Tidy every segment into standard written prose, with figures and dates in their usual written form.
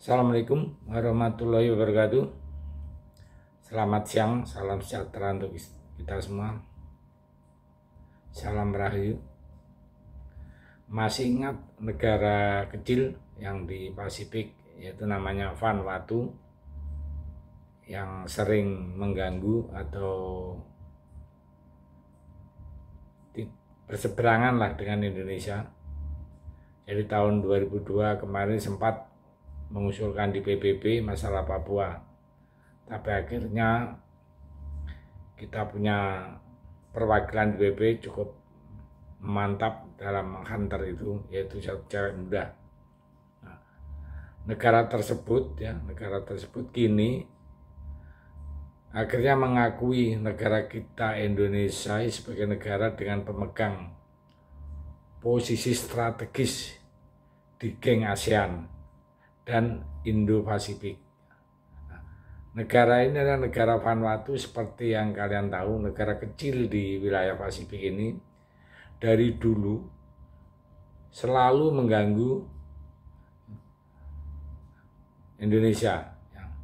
Assalamualaikum warahmatullahi wabarakatuh. Selamat siang, salam sejahtera untuk kita semua. Salam Rahayu. Masih ingat negara kecil yang di Pasifik, yaitu namanya Vanuatu, yang sering mengganggu atau berseberangan lah dengan Indonesia. Jadi tahun 2002 kemarin sempat mengusulkan di PBB masalah Papua, tapi akhirnya kita punya perwakilan di PBB cukup mantap dalam menghantar itu, yaitu cewek muda. Nah, negara tersebut kini akhirnya mengakui negara kita Indonesia sebagai negara dengan pemegang posisi strategis di geng ASEAN dan Indo-Pasifik. Negara ini adalah negara Vanuatu, seperti yang kalian tahu, negara kecil di wilayah Pasifik ini dari dulu selalu mengganggu Indonesia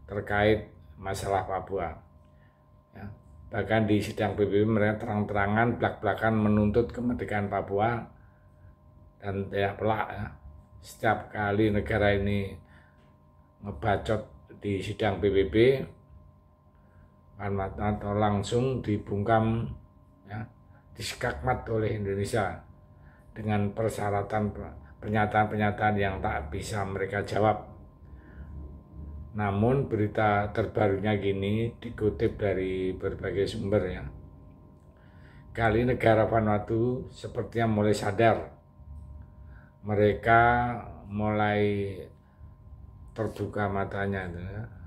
terkait masalah Papua. Bahkan di sidang PBB mereka terang-terangan belak-belakan menuntut kemerdekaan Papua, dan tidak pelak setiap kali negara ini ngebacot di sidang PBB, atau langsung dibungkam, diskakmat oleh Indonesia dengan persyaratan pernyataan-pernyataan yang tak bisa mereka jawab. Namun berita terbarunya gini dikutip dari berbagai sumber kali negara Vanuatu sepertinya mulai sadar. Mereka mulai terbuka matanya,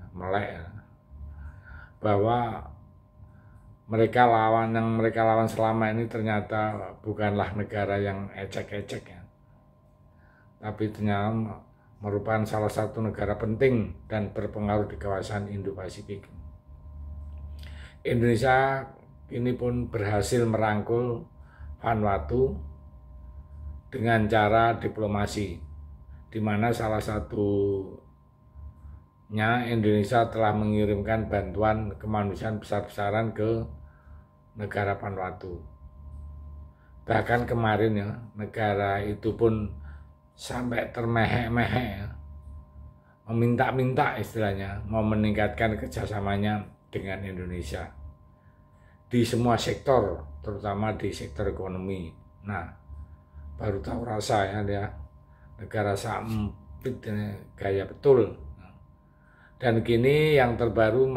melek, bahwa mereka lawan selama ini ternyata bukanlah negara yang ecek-ecek, tapi ternyata merupakan salah satu negara penting dan berpengaruh di kawasan Indo-Pasifik. Indonesia ini pun berhasil merangkul Vanuatu dengan cara diplomasi, di mana salah satunya Indonesia telah mengirimkan bantuan kemanusiaan besar-besaran ke negara Vanuatu. Bahkan kemarin negara itu pun sampai termehek-mehek, meminta-minta istilahnya, mau meningkatkan kerjasamanya dengan Indonesia di semua sektor, terutama di sektor ekonomi. Nah, baru tahu rasa dia negara sempit, gaya betul. Dan kini yang terbaru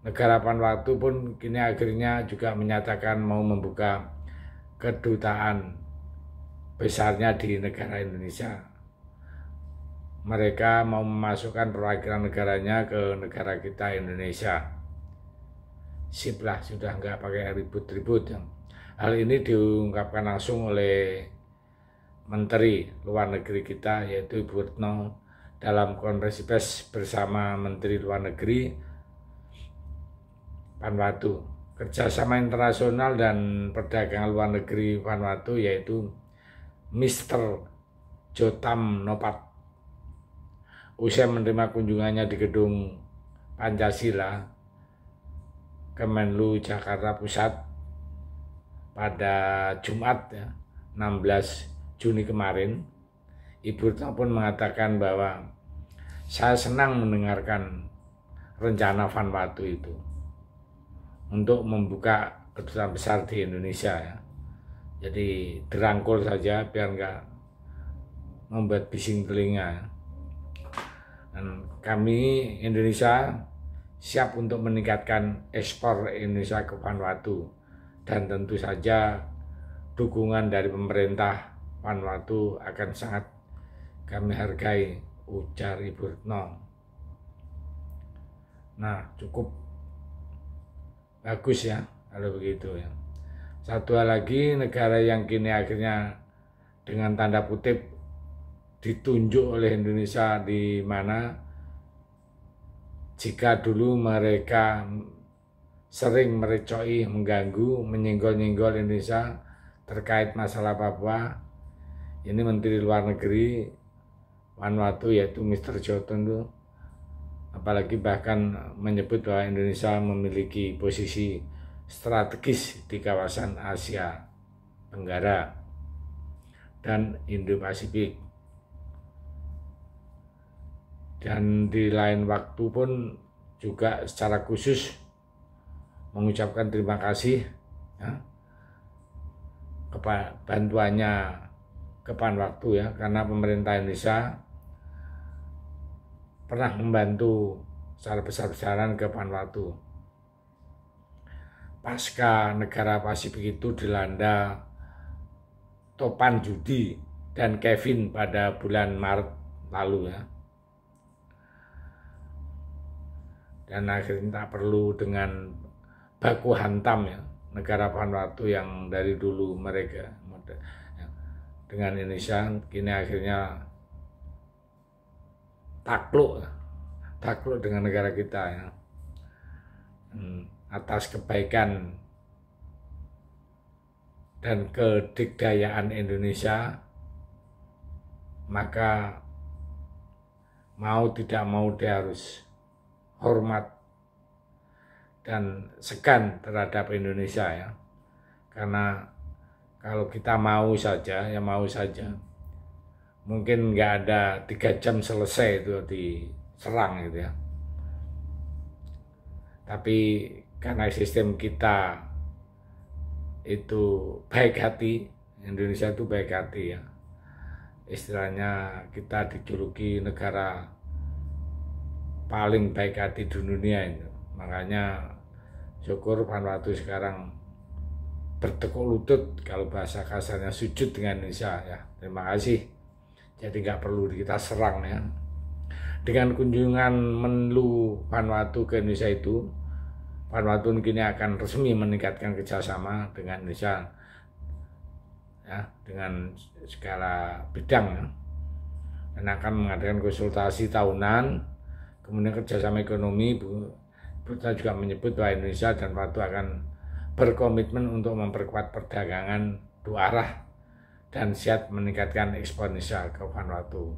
negara Vanuatu pun kini akhirnya juga menyatakan mau membuka kedutaan besarnya di negara Indonesia. Mereka mau memasukkan perwakilan negaranya ke negara kita Indonesia. Sip lah, sudah nggak pakai ribut-ribut. Hal ini diungkapkan langsung oleh Menteri Luar Negeri kita, yaitu Ibu Retno, dalam konferensi pers bersama Menteri Luar Negeri Vanuatu. Kerjasama internasional dan perdagangan luar negeri Vanuatu, yaitu Mr. Jotam Nopat, usai menerima kunjungannya di gedung Pancasila Kemenlu Jakarta Pusat pada Jumat 16 Juni kemarin, Ibu Retno pun mengatakan bahwa saya senang mendengarkan rencana Vanuatu itu untuk membuka kedutaan besar di Indonesia. Jadi dirangkul saja biar nggak membuat bising telinga. Dan kami Indonesia siap untuk meningkatkan ekspor Indonesia ke Vanuatu, dan tentu saja dukungan dari pemerintah Vanuatu akan sangat kami hargai, ujar Ibu Retno. Nah, cukup bagus kalau begitu. Satu hal lagi, negara yang kini akhirnya dengan tanda kutip ditunjuk oleh Indonesia, di mana jika dulu mereka sering merecoi, mengganggu, menyenggol-nyenggol Indonesia terkait masalah Papua, ini Menteri Luar Negeri Vanuatu, yaitu Mr. Jordan itu, apalagi bahkan menyebut bahwa Indonesia memiliki posisi strategis di kawasan Asia Tenggara dan Indo-Pasifik. Dan di lain waktu pun juga secara khusus mengucapkan terima kasih ya, kepada bantuannya ke Vanuatu ya, karena pemerintah Indonesia pernah membantu secara besar-besaran ke Vanuatu pasca negara Pasifik itu dilanda topan judi dan Kevin pada bulan Maret lalu ya. Dan akhirnya tak perlu dengan baku hantam ya, negara Vanuatu yang dari dulu mereka dengan Indonesia kini akhirnya takluk dengan negara kita ya, atas kebaikan dan kedikdayaan Indonesia. Maka mau tidak mau dia harus hormat dan segan terhadap Indonesia ya, karena kalau kita mau saja ya mau saja, mungkin nggak ada 3 jam selesai itu diserang gitu ya. Tapi karena sistem kita itu baik hati, Indonesia itu baik hati ya, istilahnya kita dijuluki negara paling baik hati di dunia itu. Makanya syukur Vanuatu sekarang bertekuk lutut, kalau bahasa kasarnya sujud dengan Indonesia ya. Terima kasih. Jadi nggak perlu kita serang ya. Dengan kunjungan Menlu Vanuatu ke Indonesia itu, Vanuatu kini akan resmi meningkatkan kerjasama dengan Indonesia ya, dengan segala bidang ya, dan akan mengadakan konsultasi tahunan, kemudian kerjasama ekonomi. Kita juga menyebut bahwa Indonesia dan Vanuatu akan berkomitmen untuk memperkuat perdagangan dua arah dan siap meningkatkan eksponensial ke Vanuatu.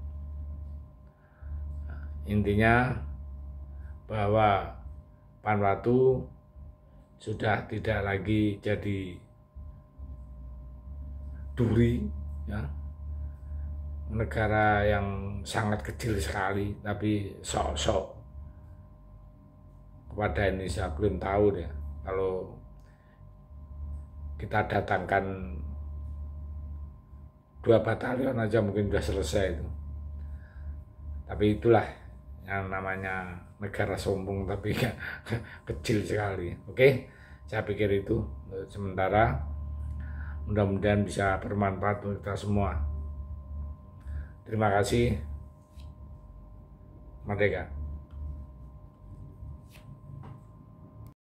Intinya bahwa Vanuatu sudah tidak lagi jadi duri ya, negara yang sangat kecil sekali tapi sok-sok kepada Indonesia. Belum tahu deh, kalau kita datangkan 2 batalion aja mungkin sudah selesai itu. Tapi itulah yang namanya negara sombong tapi kecil sekali. Oke, saya pikir itu sementara. Mudah-mudahan bisa bermanfaat untuk kita semua. Terima kasih. Merdeka.